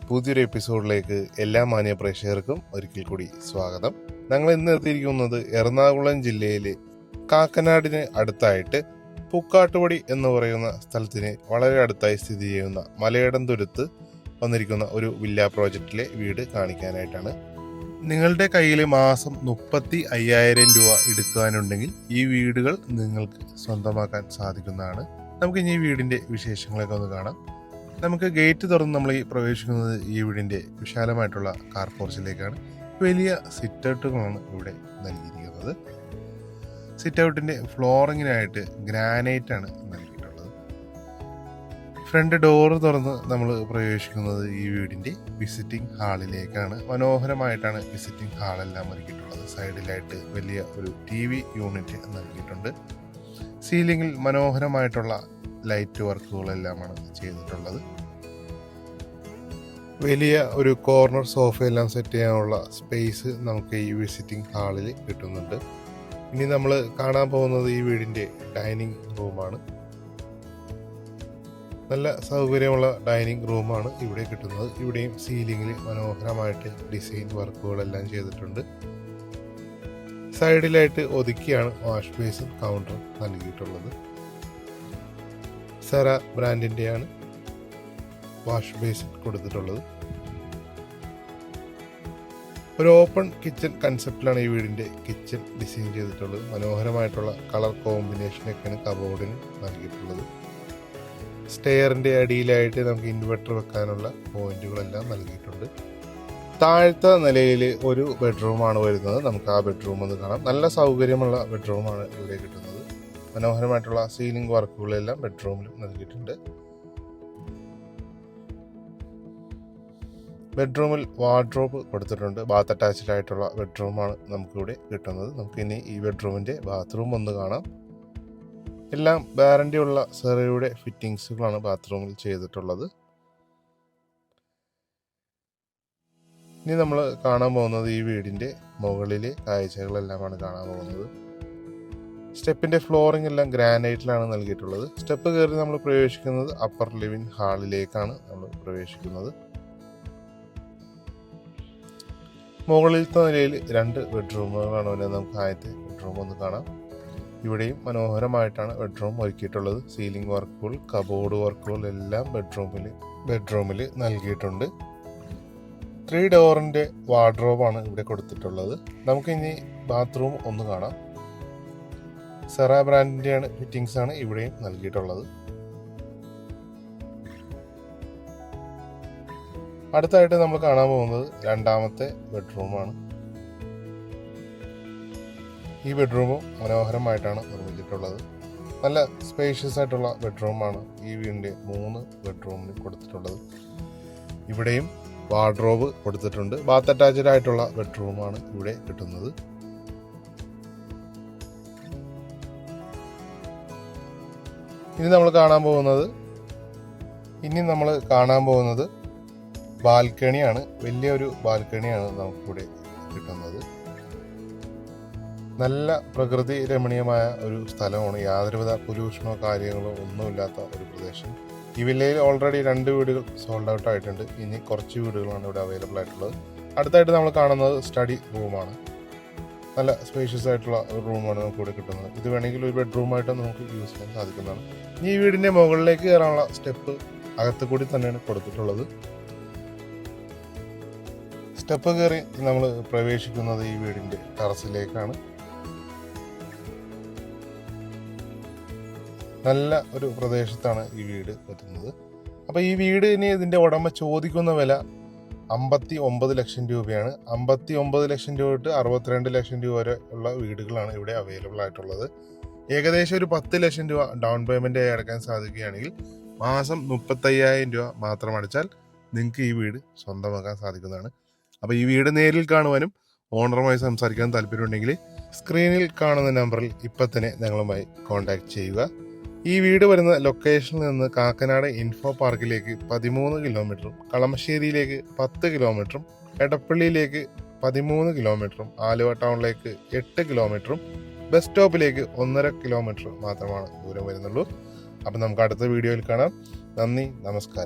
പുതിയൊരു എപ്പിസോഡിലേക്ക് എല്ലാ മാന്യ പ്രേക്ഷകർക്കും ഒരിക്കൽ കൂടി സ്വാഗതം. ഞങ്ങൾ ഇന്ന് എത്തിയിരിക്കുന്നത് എറണാകുളം ജില്ലയിലെ കാക്കനാടിന് അടുത്തായിട്ട് പൂക്കാട്ടുപടി എന്ന് പറയുന്ന സ്ഥലത്തിന് വളരെ അടുത്തായി സ്ഥിതി ചെയ്യുന്ന മലയടന്തുരുത്ത് വന്നിരിക്കുന്ന ഒരു വില്ല പ്രോജക്റ്റിലെ വീട് കാണിക്കാനായിട്ടാണ്. നിങ്ങളുടെ കയ്യിൽ മാസം 35,000 രൂപ എടുക്കാനുണ്ടെങ്കിൽ ഈ വീടുകൾ നിങ്ങൾക്ക് സ്വന്തമാക്കാൻ സാധിക്കുന്നതാണ്. നമുക്ക് ഇനി ഈ വീടിൻ്റെ വിശേഷങ്ങളൊക്കെ ഒന്ന് കാണാം. നമുക്ക് ഗേറ്റ് തുറന്ന് നമ്മൾ പ്രവേശിക്കുന്നത് ഈ വീടിൻ്റെ വിശാലമായിട്ടുള്ള കാർ പോർച്ചിലേക്കാണ്. വലിയ സിറ്റ് ഔട്ടുകളാണ് ഇവിടെ നൽകിയിരിക്കുന്നത്. സിറ്റ് ഔട്ടിൻ്റെ ഫ്ലോറിങ്ങിനായിട്ട് ഗ്രാനൈറ്റ് ആണ് നൽകിയിട്ടുള്ളത്. ഫ്രണ്ട് ഡോറ് തുറന്ന് നമ്മൾ പ്രവേശിക്കുന്നത് ഈ വീടിൻ്റെ വിസിറ്റിംഗ് ഹാളിലേക്കാണ്. മനോഹരമായിട്ടാണ് വിസിറ്റിംഗ് ഹാളെല്ലാം ഒരുക്കിയിട്ടുള്ളത്. സൈഡിലായിട്ട് വലിയ ഒരു TV യൂണിറ്റ് നൽകിയിട്ടുണ്ട്. സീലിംഗിൽ മനോഹരമായിട്ടുള്ള ലൈറ്റ് വർക്കുകളെല്ലാമാണ് ചെയ്തിട്ടുള്ളത്. വലിയ ഒരു കോർണർ സോഫയെല്ലാം സെറ്റ് ചെയ്യാനുള്ള സ്പേസ് നമുക്ക് ഈ വിസിറ്റിംഗ് ഹാളിൽ കിട്ടുന്നുണ്ട്. ഇനി നമ്മൾ കാണാൻ പോകുന്നത് ഈ വീടിൻ്റെ ഡൈനിങ് റൂമാണ്. നല്ല സൗകര്യമുള്ള ഡൈനിങ് റൂമാണ് ഇവിടെ കിട്ടുന്നത്. ഇവിടെയും സീലിംഗിൽ മനോഹരമായിട്ട് ഡിസൈൻ വർക്കുകളെല്ലാം ചെയ്തിട്ടുണ്ട്. സൈഡിലായിട്ട് ഒതുക്കിയാണ് വാഷ് ബേസിൻ കൗണ്ടർ നൽകിയിട്ടുള്ളത്. സെറ ബ്രാൻഡിൻ്റെയാണ് വാഷ് ബേസിൻ കൊടുത്തിട്ടുള്ളത്. ഒരു ഓപ്പൺ കിച്ചൺ കൺസെപ്റ്റിലാണ് ഈ വീടിൻ്റെ കിച്ചൺ ഡിസൈൻ ചെയ്തിട്ടുള്ളത്. മനോഹരമായിട്ടുള്ള കളർ കോമ്പിനേഷനൊക്കെയാണ് കബോർഡിന് നൽകിയിട്ടുള്ളത്. സ്റ്റെയറിൻ്റെ അടിയിലായിട്ട് നമുക്ക് ഇൻവെർട്ടർ വെക്കാനുള്ള പോയിന്റുകളെല്ലാം നൽകിയിട്ടുണ്ട്. താഴത്തെ നിലയിൽ ഒരു ബെഡ്റൂമാണ് വരുന്നത്. നമുക്ക് ആ ബെഡ്റൂം ഒന്ന് കാണാം. നല്ല സൗകര്യമുള്ള ബെഡ്റൂമാണ് ഇവിടെ കിട്ടുന്നത്. മനോഹരമായിട്ടുള്ള സീലിംഗ് വർക്കുകളെല്ലാം ബെഡ്റൂമിലും നൽകിയിട്ടുണ്ട്. ബെഡ്റൂമിൽ വാർഡ്രോബ് കൊടുത്തിട്ടുണ്ട്. ബാത്ത് അറ്റാച്ച്ഡ് ആയിട്ടുള്ള ബെഡ്റൂമാണ് നമുക്കിവിടെ കിട്ടുന്നത്. നമുക്കിനി ഈ ബെഡ്റൂമിൻ്റെ ബാത്റൂം ഒന്ന് കാണാം. എല്ലാം വാറണ്ടി ഉള്ള സെറയുടെ ഫിറ്റിങ്സുകളാണ് ബാത്റൂമിൽ ചെയ്തിട്ടുള്ളത്. ഇനി നമ്മൾ കാണാൻ പോകുന്നത് ഈ വീടിൻ്റെ മുകളിലെ കാഴ്ചകളെല്ലാമാണ് കാണാൻ പോകുന്നത്. സ്റ്റെപ്പിൻ്റെ ഫ്ലോറിംഗ് എല്ലാം ഗ്രാനൈറ്റിലാണ് നൽകിയിട്ടുള്ളത്. സ്റ്റെപ്പ് കയറി നമ്മൾ പ്രവേശിക്കുന്നത് അപ്പർ ലിവിംഗ് ഹാളിലേക്കാണ് നമ്മൾ പ്രവേശിക്കുന്നത്. മുകളിലത്തെ നിലയിൽ 2 ബെഡ്റൂമുകളാണ് വരുന്നത്. നമുക്ക് ആദ്യത്തെ ബെഡ്റൂം ഒന്ന് കാണാം. ഇവിടെയും മനോഹരമായിട്ടാണ് ബെഡ്റൂം ഒരുക്കിയിട്ടുള്ളത്. സീലിംഗ് വർക്കുകൾ, കബോർഡ് വർക്കുകൾ എല്ലാം ബെഡ്റൂമിൽ നൽകിയിട്ടുണ്ട്. 3 ഡോറിൻ്റെ വാർഡ്രോബാണ് ഇവിടെ കൊടുത്തിട്ടുള്ളത്. നമുക്കിനി ബാത്റൂം ഒന്ന് കാണാം. സെറ ബ്രാൻഡിൻ്റെയാണ് ഫിറ്റിങ്സ് ആണ് ഇവിടെയും നൽകിയിട്ടുള്ളത്. അടുത്തായിട്ട് നമ്മൾ കാണാൻ പോകുന്നത് 2ാമത്തെ ബെഡ്റൂമാണ്. ഈ ബെഡ്റൂമും മനോഹരമായിട്ടാണ് നിർമ്മിച്ചിട്ടുള്ളത്. നല്ല സ്പേഷ്യസ് ആയിട്ടുള്ള ബെഡ്റൂമാണ് ഈ വീടിൻ്റെ 3 ബെഡ്റൂമിന് കൊടുത്തിട്ടുള്ളത്. ഇവിടെയും വാർഡ്രോബ് കൊടുത്തിട്ടുണ്ട്. ബാത്ത് അറ്റാച്ച്ഡ് ആയിട്ടുള്ള ബെഡ്റൂമാണ് ഇവിടെ കിട്ടുന്നത്. ഇനി നമ്മൾ കാണാൻ പോകുന്നത് ബാൽക്കണിയാണ്. വലിയൊരു ബാൽക്കണിയാണ് നമുക്കിവിടെ കിട്ടുന്നത്. നല്ല പ്രകൃതി രമണീയമായ ഒരു സ്ഥലമാണ്. യാതൊരുവിധ പൊല്യൂഷനോ കാര്യങ്ങളോ ഒന്നുമില്ലാത്ത ഒരു പ്രദേശം. ഈ വില്ലയിൽ ഓൾറെഡി 2 വീടുകൾ സോൾഡ് ഔട്ട് ആയിട്ടുണ്ട്. ഇനി കുറച്ച് വീടുകളാണ് ഇവിടെ അവൈലബിൾ ആയിട്ടുള്ളത്. അടുത്തായിട്ട് നമ്മൾ കാണുന്നത് സ്റ്റഡി റൂമാണ്. നല്ല സ്പേഷ്യസ് ആയിട്ടുള്ള ഒരു റൂമാണ് നമുക്ക് ഇവിടെ കിട്ടുന്നത്. ഇത് വേണമെങ്കിൽ ഒരു ബെഡ്റൂമായിട്ട് നമുക്ക് യൂസ് ചെയ്യാൻ സാധിക്കുന്നതാണ്. ഈ വീടിൻ്റെ മുകളിലേക്ക് കയറാനുള്ള സ്റ്റെപ്പ് അകത്ത് കൂടി തന്നെയാണ് കൊടുത്തിട്ടുള്ളത്. സ്റ്റെപ്പ് കയറി നമ്മൾ പ്രവേശിക്കുന്നത് ഈ വീടിൻ്റെ ടെറസിലേക്കാണ്. നല്ല ഒരു പ്രദേശത്താണ് ഈ വീട് എത്തുന്നത്. അപ്പോൾ ഈ വീടിന് ഇതിൻ്റെ ഉടമ ചോദിക്കുന്ന വില 59 ലക്ഷം രൂപയാണ്. 59 ലക്ഷം രൂപ തൊട്ട് 62 ലക്ഷം രൂപ വരെ ഉള്ള വീടുകളാണ് ഇവിടെ അവൈലബിൾ ആയിട്ടുള്ളത്. ഏകദേശം ഒരു 10 ലക്ഷം രൂപ ഡൗൺ പേയ്മെൻ്റ് ആയി അടക്കാൻ സാധിക്കുകയാണെങ്കിൽ മാസം 35,000 രൂപ മാത്രം അടച്ചാൽ നിങ്ങൾക്ക് ഈ വീട് സ്വന്തമാക്കാൻ സാധിക്കുന്നതാണ്. അപ്പോൾ ഈ വീട് നേരിൽ കാണുവാനും ഓണറുമായി സംസാരിക്കാൻ താല്പര്യമുണ്ടെങ്കിൽ സ്ക്രീനിൽ കാണുന്ന നമ്പറിൽ ഇപ്പം തന്നെ ഞങ്ങളുമായി കോൺടാക്ട് ചെയ്യുക. ഈ വീട് വരുന്ന ലൊക്കേഷനിൽ നിന്ന് കാക്കനാട് ഇൻഫോ പാർക്കിലേക്ക് 13 കിലോമീറ്ററും, കളമശ്ശേരിയിലേക്ക് 10 കിലോമീറ്ററും, എടപ്പള്ളിയിലേക്ക് 13 കിലോമീറ്ററും, ആലുവ ടൗണിലേക്ക് 8 കിലോമീറ്ററും, ബസ് സ്റ്റോപ്പിലേക്ക് 1.5 കിലോമീറ്റർ മാത്രമാണ് ദൂരം വരുന്നുള്ളൂ. അപ്പം നമുക്ക് അടുത്ത വീഡിയോയിൽ കാണാം. നന്ദി, നമസ്കാരം.